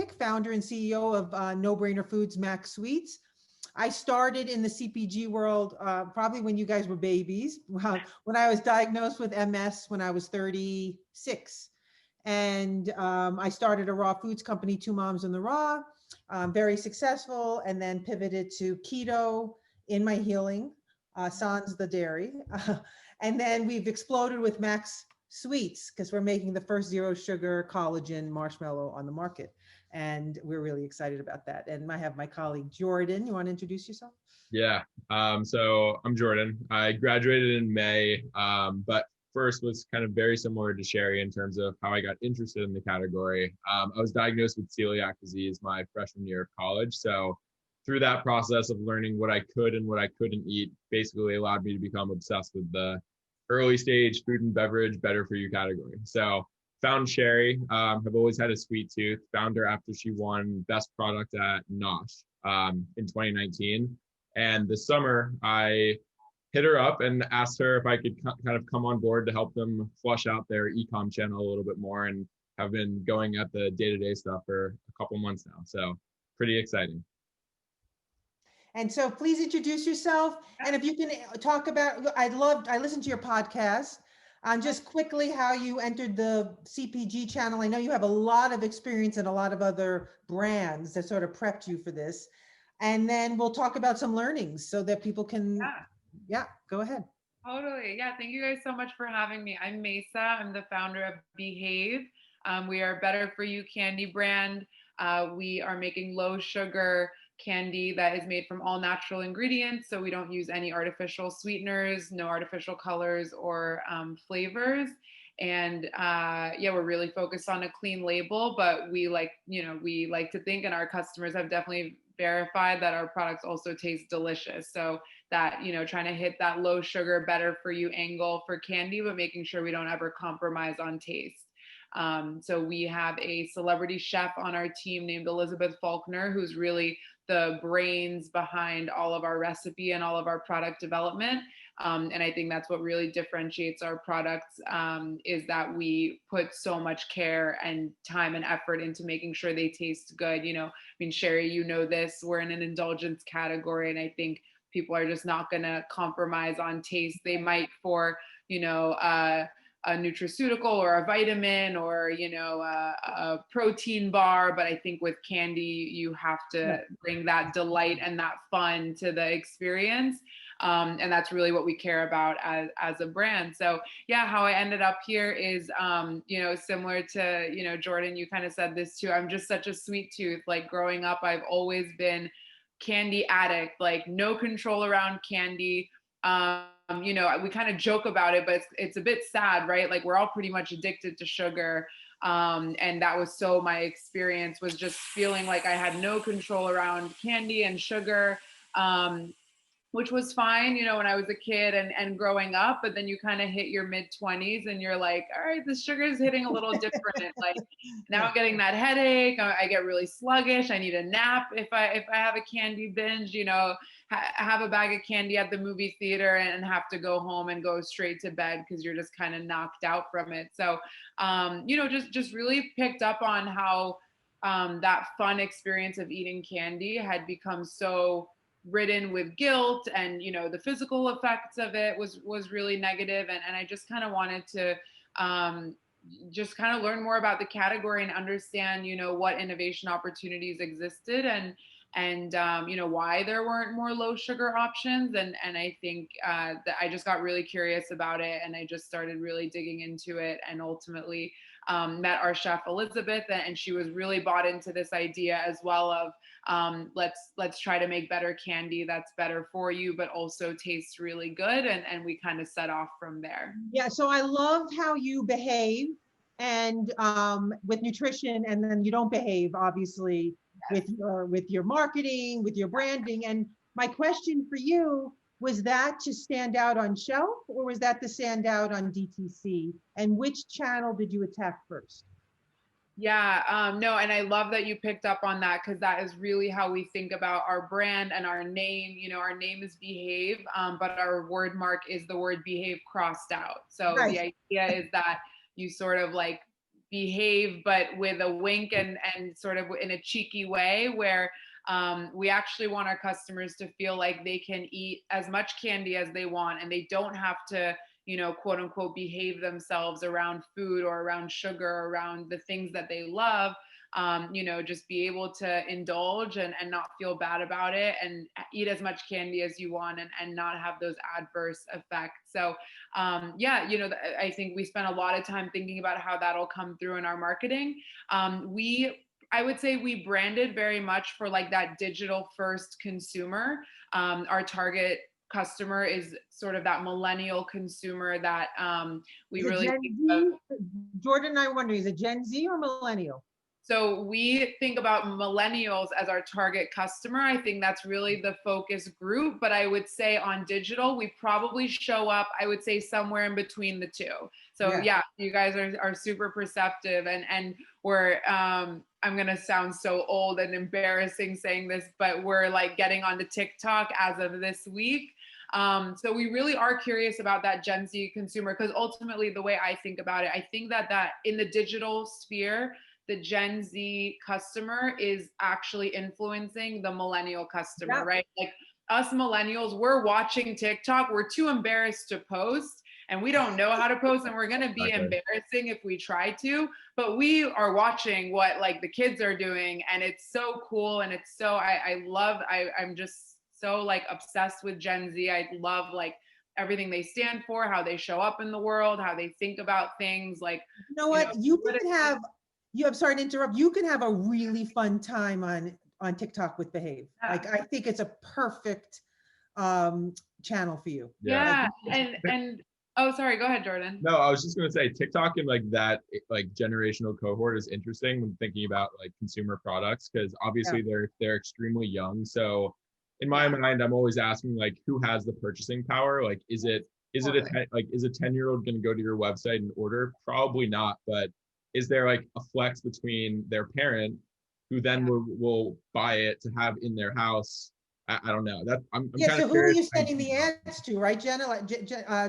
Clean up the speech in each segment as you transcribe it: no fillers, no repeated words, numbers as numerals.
Pick, founder and CEO of No Brainer Foods, Max Sweets. I started in the CPG world probably when you guys were babies, when I was diagnosed with MS when I was 36. And I started a raw foods company, Two Moms in the Raw, very successful, and then pivoted to keto in my healing, sans the dairy. And then we've exploded with Max Sweets because we're making the first zero sugar collagen marshmallow on the market. And we're really excited about that. And I have my colleague, Jordan. You want to introduce yourself? Yeah. So I'm Jordan. I graduated in May, but first was kind of very similar to Sherry in terms of how I got interested in the category. I was diagnosed with celiac disease my freshman year of college. So through that process of learning what I could and what I couldn't eat, basically allowed me to become obsessed with the early stage food and beverage better for you category. So found Sherry, have always had a sweet tooth, found her after she won best product at NOSH in 2019. And this summer I hit her up and asked her if I could kind of come on board to help them flush out their e-com channel a little bit more, and have been going at the day-to-day stuff for a couple months now. So pretty exciting. And so please introduce yourself. And if you can talk about, I listened to your podcast on just quickly how you entered the CPG channel. I know you have a lot of experience in a lot of other brands that sort of prepped you for this. And then we'll talk about some learnings so that people can, yeah, go ahead. Totally. Yeah. Thank you guys so much for having me. I'm Mayssa. I'm the founder of Behave. We are a better for you candy brand. We are making low sugar candy that is made from all natural ingredients. So we don't use any artificial sweeteners, no artificial colors or flavors. And yeah, we're really focused on a clean label, but we like to think, and our customers have definitely verified that our products also taste delicious. So that, trying to hit that low sugar, better for you angle for candy, but making sure we don't ever compromise on taste. So we have a celebrity chef on our team named Elizabeth Faulkner, who's really the brains behind all of our recipe and all of our product development. And I think that's what really differentiates our products, is that we put so much care and time and effort into making sure they taste good. I mean, Sherry, this, we're in an indulgence category, and I think people are just not going to compromise on taste. They might for, a nutraceutical or a vitamin or, a protein bar. But I think with candy, you have to bring that delight and that fun to the experience. And that's really what we care about as a brand. So yeah, how I ended up here is, similar to, Jordan, you kind of said this too. I'm just such a sweet tooth. Like growing up, I've always been candy addict, like no control around candy. We kind of joke about it, but it's a bit sad, right? Like we're all pretty much addicted to sugar. And that was so my experience was just feeling like I had no control around candy and sugar, which was fine, when I was a kid and growing up, but then you kind of hit your mid-20s and you're like, all right, the sugar is hitting a little different. Like now I'm getting that headache. I get really sluggish. I need a nap if I have a candy binge, have a bag of candy at the movie theater and have to go home and go straight to bed because you're just kind of knocked out from it. So, just really picked up on how that fun experience of eating candy had become so ridden with guilt, and the physical effects of it was really negative, and I just kind of wanted to just kind of learn more about the category and understand what innovation opportunities existed, and why there weren't more low sugar options, and I think that I just got really curious about it, and I just started really digging into it, and ultimately met our chef Elizabeth, and she was really bought into this idea as well of let's try to make better candy that's better for you but also tastes really good, and we kind of set off from there. Yeah, so I love how you behave and with nutrition, and then you don't behave obviously with your marketing, with your branding. And my question for you, was that to stand out on shelf, or was that to stand out on DTC? And which channel did you attack first? Yeah, no, and I love that you picked up on that, because that is really how we think about our brand and our name. Our name is Behave, but our word mark is the word behave crossed out. So right. The idea is that you sort of like, behave, but with a wink and sort of in a cheeky way, where we actually want our customers to feel like they can eat as much candy as they want, and they don't have to, you know, quote unquote, behave themselves around food or around sugar, or around the things that they love. You know, just be able to indulge and not feel bad about it, and eat as much candy as you want, and not have those adverse effects. So yeah, you know, I think we spent a lot of time thinking about how that'll come through in our marketing. I would say we branded very much for like that digital first consumer. Our target customer is sort of that millennial consumer that we Is it really Gen think Z? of. Jordan and I are wondering, is it Gen Z or millennial? So we think about millennials as our target customer. I think that's really the focus group. But I would say on digital, we probably show up, I would say, somewhere in between the two. So yeah, you guys are super perceptive, and we're I'm gonna sound so old and embarrassing saying this, but we're like getting onto TikTok as of this week. So we really are curious about that Gen Z consumer, because ultimately the way I think about it, I think that in the digital sphere, the Gen Z customer is actually influencing the millennial customer, right? Like us millennials, we're watching TikTok, we're too embarrassed to post, and we don't know how to post, and we're going to be embarrassing if we try to, but we are watching what like the kids are doing, and it's so cool, and it's so I'm just so like obsessed with Gen Z. I love like everything they stand for, how they show up in the world, how they think about things. Like, you know what, I'm sorry to interrupt. You can have a really fun time on TikTok with Behave. Like, I think it's a perfect channel for you. Yeah. And oh, sorry, go ahead, Jordan. No, I was just going to say TikTok and like that like generational cohort is interesting when thinking about like consumer products, because obviously they're extremely young. So in my mind, I'm always asking like, who has the purchasing power? Like, is a 10-year-old going to go to your website and order? Probably not. But is there like a flex between their parent, who then will buy it to have in their house? I don't know. That I'm kind so of who are curious. you sending the ads to, right, Jenna? Like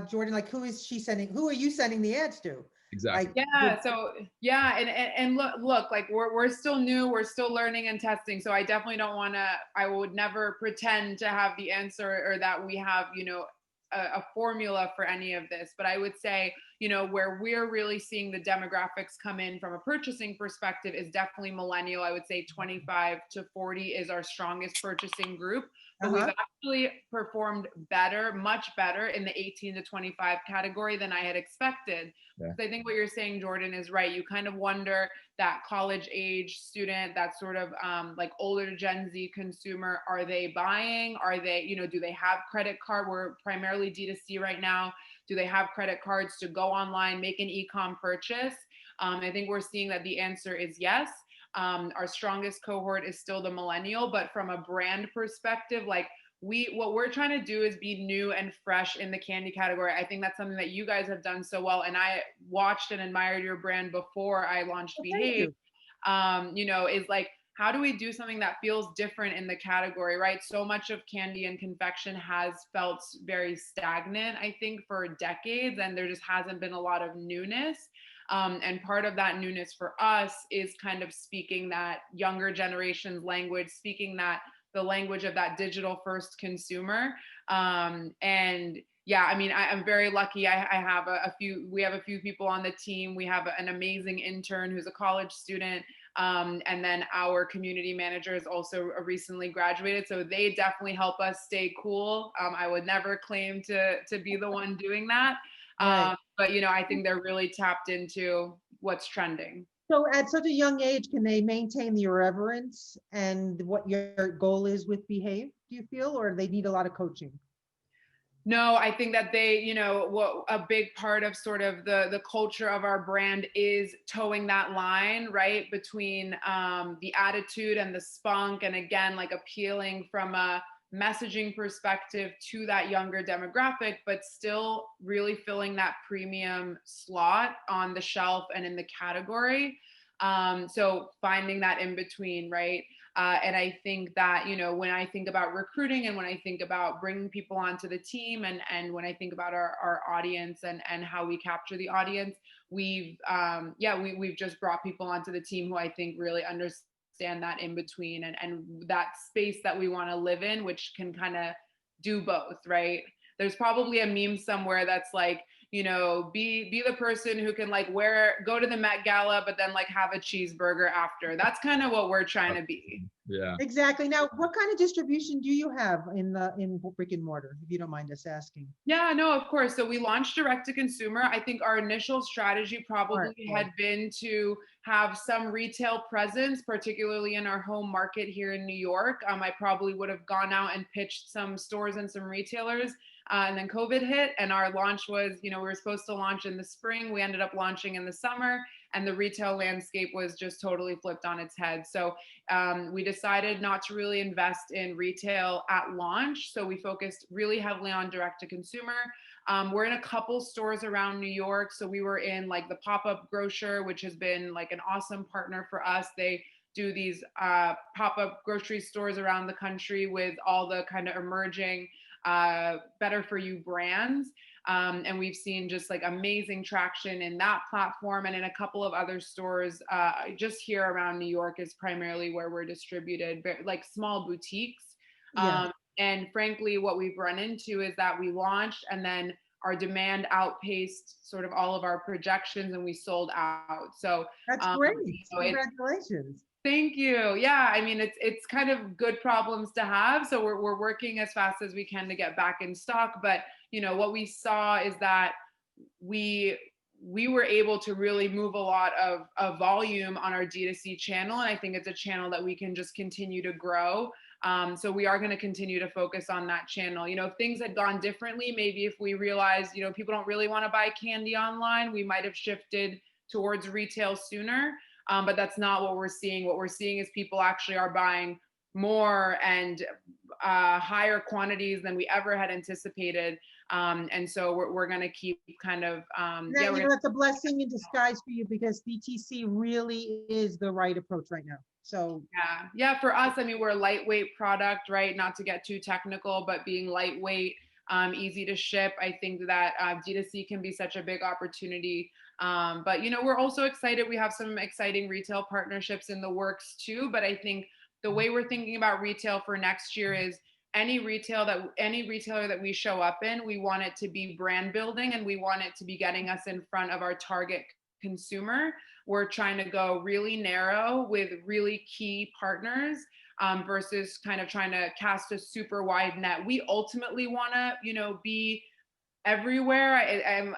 Jordan, like who is she sending? Who are you sending the ads to? Exactly. Like, yeah. So yeah, and look, like we're still new, we're still learning and testing. So I definitely don't want to. I would never pretend to have the answer, or that we have, you know, a formula for any of this. But I would say, you know, where we're really seeing the demographics come in from a purchasing perspective is definitely millennial. I would say 25 to 40 is our strongest purchasing group. But we've actually performed better, much better in the 18 to 25 category than I had expected. Yeah. So I think what you're saying, Jordan, is right. You kind of wonder that college age student, that sort of like older Gen Z consumer, are they buying? Are they, you know, do they have credit card? We're primarily D2C right now. Do they have credit cards to go online, make an e-com purchase? I think we're seeing that the answer is yes. Our strongest cohort is still the millennial, but from a brand perspective, like what we're trying to do is be new and fresh in the candy category. I think that's something that you guys have done so well, and I watched and admired your brand before I launched Behave. You know, is like, how do we do something that feels different in the category, right? So much of candy and confection has felt very stagnant, I think, for decades, and there just hasn't been a lot of newness. And part of that newness for us is kind of speaking that younger generation's language, speaking that the language of that digital first consumer. And yeah, I mean, I'm very lucky. I have we have a few people on the team. We have an amazing intern who's a college student. And then our community manager is also recently graduated. So they definitely help us stay cool. I would never claim to be the one doing that. But, you know, I think they're really tapped into what's trending. So at such a young age, can they maintain the irreverence and what your goal is with Behave, do you feel, or they need a lot of coaching? No, I think that they, you know, what a big part of sort of the culture of our brand is towing that line, right, between the attitude and the spunk, and again, like appealing from a messaging perspective to that younger demographic, but still really filling that premium slot on the shelf and in the category. So finding that in between, right? And I think that, you know, when I think about recruiting and when I think about bringing people onto the team and when I think about our audience and how we capture the audience, we've just brought people onto the team who I think really understand that in between and that space that we want to live in, which can kind of do both, right? There's probably a meme somewhere that's like, you know, be the person who can like go to the Met Gala, but then like have a cheeseburger after. That's kind of what we're trying to be. Yeah. Exactly. Now, what kind of distribution do you have in brick and mortar, if you don't mind us asking? Yeah, no, of course. So we launched direct to consumer. I think our initial strategy probably had been to have some retail presence, particularly in our home market here in New York. I probably would have gone out and pitched some stores and some retailers. And then COVID hit, and our launch was, you know, we were supposed to launch in the spring. We ended up launching in the summer, and the retail landscape was just totally flipped on its head. So we decided not to really invest in retail at launch. So we focused really heavily on direct to consumer. We're in a couple stores around New York. So we were in like the pop-up grocer, which has been like an awesome partner for us. They do these pop-up grocery stores around the country with all the kind of emerging better for you brands. And we've seen just like amazing traction in that platform and in a couple of other stores just here around New York is primarily where we're distributed, like small boutiques. Yeah. And frankly, what we've run into is that we launched and then our demand outpaced sort of all of our projections and we sold out. So That's great. you know, Congratulations. thank you. Yeah, I mean it's kind of good problems to have. So we're working as fast as we can to get back in stock. But you know what we saw is that we were able to really move a lot of volume on our D2C channel, and I think it's a channel that we can just continue to grow. So we are going to continue to focus on that channel. You know, if things had gone differently, maybe if we realized, you know, people don't really want to buy candy online, we might have shifted towards retail sooner. But that's not what we're seeing. What we're seeing is people actually are buying more and higher quantities than we ever had anticipated. And so we're going to keep kind of, Now, you know, that's a blessing in disguise for you because DTC really is the right approach right now. So yeah, for us, I mean, we're a lightweight product, right? Not to get too technical, but being lightweight, easy to ship. I think that D2C can be such a big opportunity. But you know, we're also excited. We have some exciting retail partnerships in the works too. But I think the way we're thinking about retail for next year is any retailer that we show up in, we want it to be brand building and we want it to be getting us in front of our target consumer. We're trying to go really narrow with really key partners versus kind of trying to cast a super wide net. We ultimately want to, you know, be everywhere.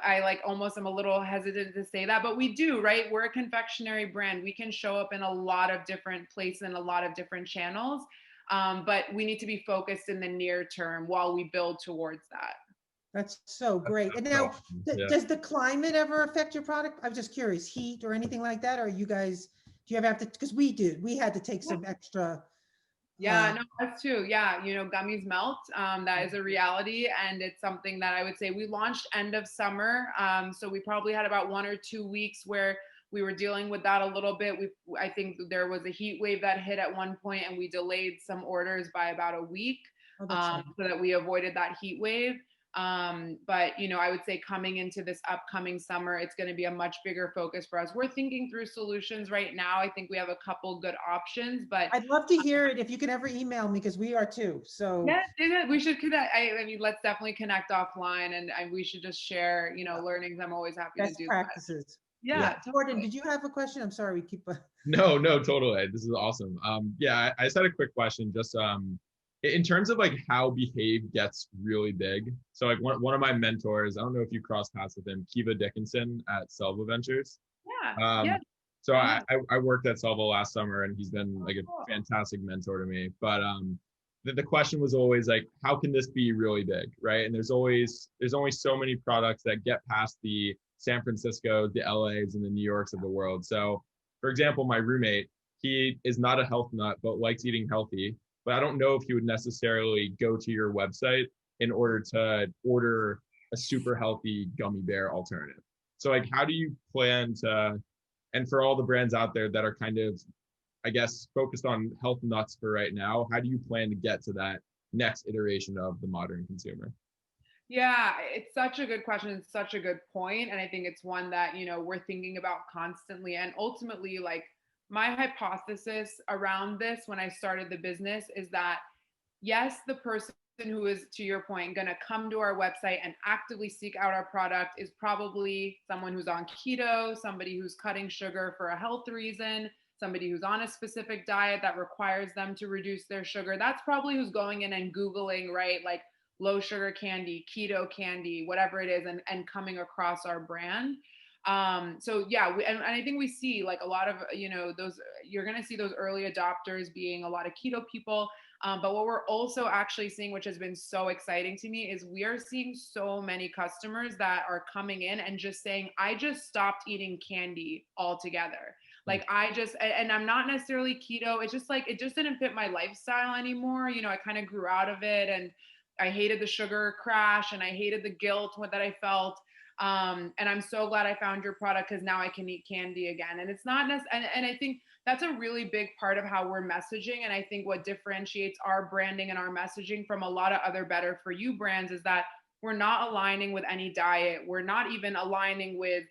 I like almost I'm a little hesitant to say that, but we do, right? We're a confectionery brand. We can show up in a lot of different places and a lot of different channels. But we need to be focused in the near term while we build towards that. that's so great. And now, does the climate ever affect your product? I'm just curious, heat or anything like that? Or you guys, do you ever have to, because we had to take some extra. Yeah, no, us too. Yeah, you know, gummies melt. That is a reality, and it's something that I would say we launched end of summer. So we probably had about 1 or 2 weeks where we were dealing with that a little bit. I think there was a heat wave that hit at one point, and we delayed some orders by about a week so that we avoided that heat wave. But you know, I would say coming into this upcoming summer, it's going to be a much bigger focus for us. We're thinking through solutions right now. I think we have a couple good options, but I'd love to hear it if you can ever email me because we are too. So yeah, we should connect. I mean, let's definitely connect offline, and we should just share, you know, learnings. I'm always happy to do practices. that. Yeah. Jordan, did you have a question? I'm sorry, we keep. No, totally. This is awesome. Yeah, I just had a quick question. Just in terms of like how Behave gets really big. So like one of my mentors, I don't know if you crossed paths with him, Kiva Dickinson at Selva Ventures. Yeah. So I worked at Selva last summer and he's been like a fantastic mentor to me. But the question was always like, how can this be really big, right? And there's only so many products that get past the San Francisco, the LAs, and the New Yorks of the world. So for example, my roommate, he is not a health nut, but likes eating healthy. But I don't know if he would necessarily go to your website in order to order a super healthy gummy bear alternative. So like, how do you plan to, and for all the brands out there that are kind of I guess, focused on health nuts for right now. How do you plan to get to that next iteration of the modern consumer? Yeah, it's such a good question. It's such a good point. And I think it's one that, we're thinking about constantly. And ultimately, like my hypothesis around this when I started the business is that yes, the person who is, to your point, going to come to our website and actively seek out our product is probably someone who's on keto, somebody who's cutting sugar for a health reason, somebody who's on a specific diet that requires them to reduce their sugar. That's probably who's going in and Googling, right? Like low sugar candy, keto candy, whatever it is, and coming across our brand. So yeah, and I think we see like a lot of, those, you're going to see those early adopters being a lot of keto people. But what we're also actually seeing, which has been so exciting to me, is we are seeing so many customers that are coming in and just saying, I just stopped eating candy altogether. Like and I'm not necessarily keto. It's just like, it just didn't fit my lifestyle anymore. I kind of grew out of it, and I hated the sugar crash, and I hated the guilt that I felt. And I'm so glad I found your product, because now I can eat candy again. And it's not necessarily, and I think that's a really big part of how we're messaging. And I think what differentiates our branding and our messaging from a lot of other better for you brands is that we're not aligning with any diet. We're not even aligning with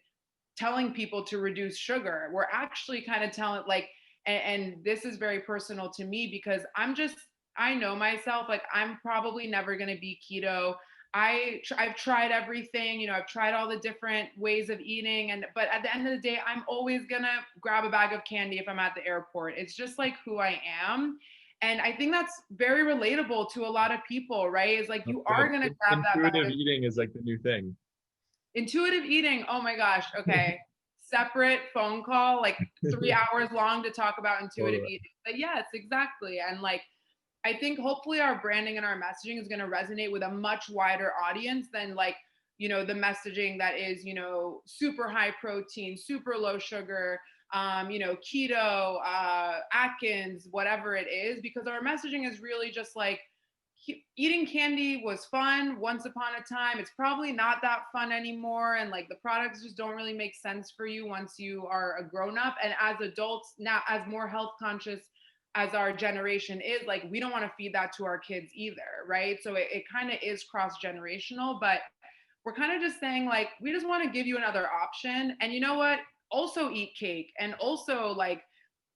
telling people to reduce sugar. We're actually kind of telling like, and this is very personal to me, because I know myself, like I'm probably never going to be keto. I've tried everything, I've tried all the different ways of eating, but at the end of the day, I'm always gonna grab a bag of candy if I'm at the airport. It's just like who I am. And I think that's very relatable to a lot of people, right? It's like you are gonna grab that bag Intuitive of eating is like the new thing. intuitive eating. Oh my gosh. Okay. Separate phone call, like 3 hours long to talk about intuitive Totally. eating. But yes, exactly. And like I think hopefully our branding and our messaging is going to resonate with a much wider audience than like, the messaging that is, super high protein, super low sugar, keto, Atkins, whatever it is, because our messaging is really just like eating candy was fun once upon a time. It's probably not that fun anymore. And like the products just don't really make sense for you once you are a grown up. And as adults now, as more health conscious as our generation is, like we don't want to feed that to our kids either, right? So it kind of is cross generational, but we're kind of just saying like we just want to give you another option. And you know what, also eat cake, and also like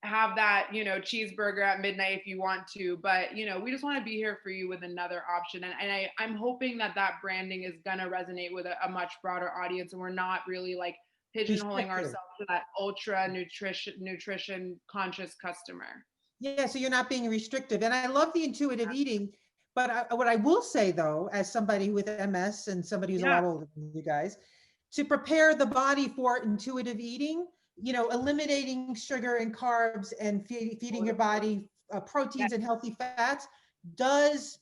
have that cheeseburger at midnight if you want to, but we just want to be here for you with another option. And I'm hoping that branding is going to resonate with a much broader audience, and we're not really like pigeonholing ourselves to that ultra nutrition conscious customer. Yeah, so you're not being restrictive. And I love the intuitive eating. But what I will say, though, as somebody with MS and somebody who's a lot older than you guys, to prepare the body for intuitive eating, eliminating sugar and carbs and feeding your body proteins and healthy fats does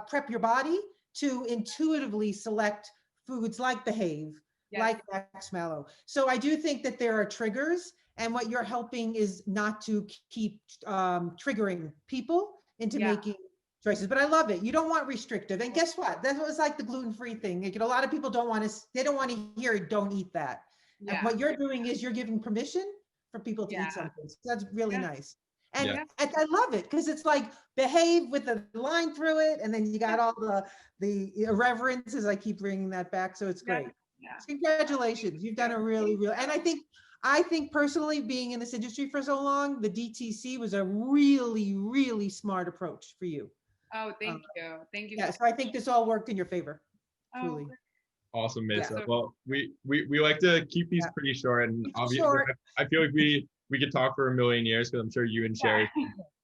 prep your body to intuitively select foods like Behave, like Marshmallow. So I do think that there are triggers, and what you're helping is not to keep triggering people into making choices. But I love it. You don't want restrictive. And guess what? That was like the gluten-free thing. Like, a lot of people don't want to, they don't want to hear, don't eat that. And what you're doing is you're giving permission for people to eat something. So that's really nice. And I love it, because it's like Behave with a line through it. And then you got all the irreverences. I keep bringing that back. So it's great. So congratulations. You've done a really, and I think personally, being in this industry for so long, the DTC was a really, really smart approach for you. Oh, thank you. Thank you. Yeah, so I think this all worked in your favor, truly. Awesome, Mayssa. Well, we like to keep these pretty short, and obviously, I feel like we could talk for a million years, because I'm sure you and Sherry,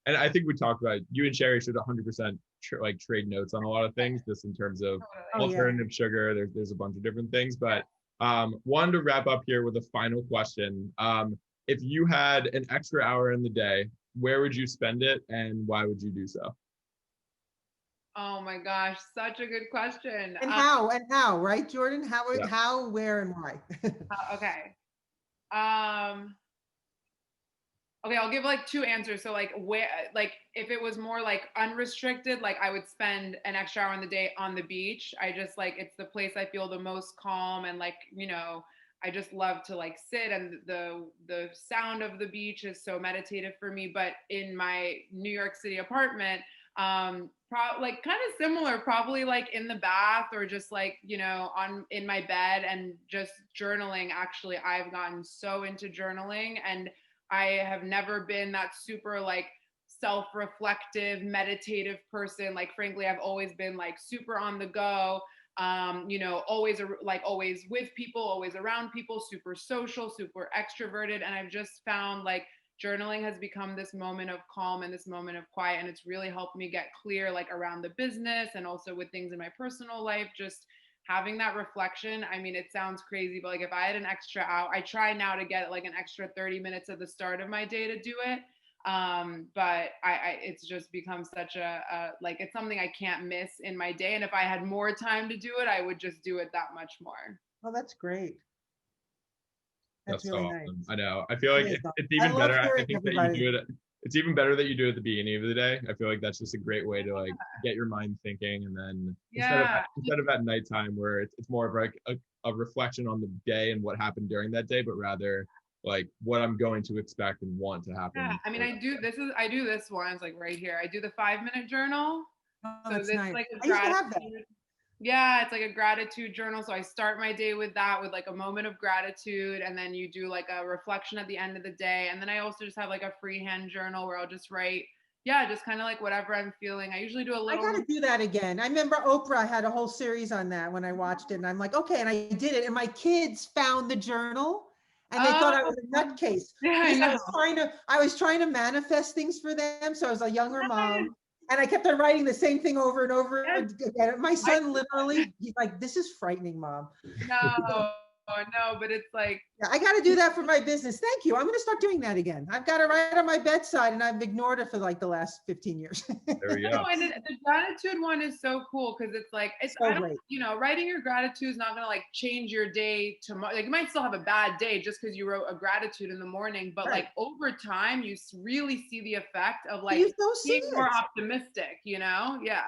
and I think we talked about it, you and Sherry should 100% like trade notes on a lot of things, just in terms of alternative sugar. There's a bunch of different things, but wanted to wrap up here with a final question. If you had an extra hour in the day, where would you spend it, and why would you do so? Oh my gosh, such a good question. And how, right, Jordan? How, where, and why? Okay. Okay, I'll give like two answers. So like where, like if it was more like unrestricted, like I would spend an extra hour in the day on the beach. I just like, it's the place I feel the most calm and like, I just love to like sit, and the sound of the beach is so meditative for me. But in my New York City apartment, like kind of similar, probably like in the bath or just like, on in my bed and just journaling. Actually, I've gotten so into journaling, and I have never been that super like self-reflective, meditative person. Like, frankly, I've always been like super on the go, always like always with people, always around people, super social, super extroverted. And I've just found like journaling has become this moment of calm and this moment of quiet. And it's really helped me get clear, like around the business and also with things in my personal life, just having that reflection. I mean, it sounds crazy, but like if I had an extra hour, I try now to get like an extra 30 minutes at the start of my day to do it. But it's just become such like, it's something I can't miss in my day. And if I had more time to do it, I would just do it that much more. Oh, that's great. That's so really awesome. nice. I know. I feel like It is it's I even love better. I hearing think that you everybody. do it. It's even better that you do it at the beginning of the day. I feel like that's just a great way to like get your mind thinking, and then Yeah. instead of at nighttime where it's more of like a reflection on the day and what happened during that day, but rather like what I'm going to expect and want to happen. Yeah. I mean, I do this one. It's like right here. I do the 5-minute journal. Oh, So that's this nice. like a I used to have that. gratitude. Yeah, it's like a gratitude journal. So I start my day with that, with like a moment of gratitude, and then you do like a reflection at the end of the day. And then I also just have like a freehand journal where I'll just write, yeah, just kind of like whatever I'm feeling. I usually do a I little. got to do that again. I remember Oprah had a whole series on that when I watched it, and I'm like, okay, and I did it, and my kids found the journal, and they thought I Oh, was a nutcase yeah, I because know. I was trying to manifest things for them. So I was a younger mom, and I kept on writing the same thing over and over Yes. again. My son literally, he's like, "This is frightening, mom." No, no, but it's like, Yeah, I got to do that for my business. Thank you. I'm going to start doing that again. I've got it right on my bedside, and I've ignored it for like the last 15 years. There we no, go. and the gratitude one is so cool because it's like, I So don't, great. writing your gratitude is not going to like change your day tomorrow. Like, you might still have a bad day just because you wrote a gratitude in the morning, but Right. like over time, you really see the effect of like You don't see being more it. optimistic, Yeah.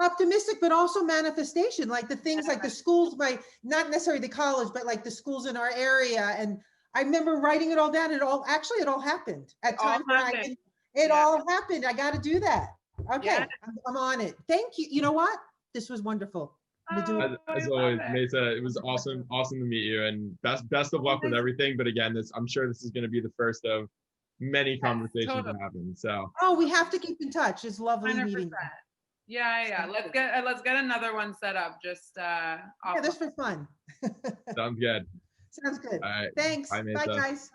Optimistic, but also manifestation, like the things like the schools, not necessarily the college, but like the schools in our area. And I remember writing it all down. It all happened at All times where happened. it Yeah. all happened. I got to do that. Yeah. Okay. I'm on it. Thank you. You know what? This was wonderful. To do it. Oh, I As love always, it. Mayssa, it was awesome to meet you, and best of luck with everything. But again, I'm sure this is going to be the first of many conversations Totally. that happen. So, Oh, we have to keep in touch. It's lovely 100%. meeting you. Yeah. Let's get another one set up. Just Yeah, off. this for fun. sounds good. Sounds good. All right. Thanks. Bye, Bye, Mayssa. guys.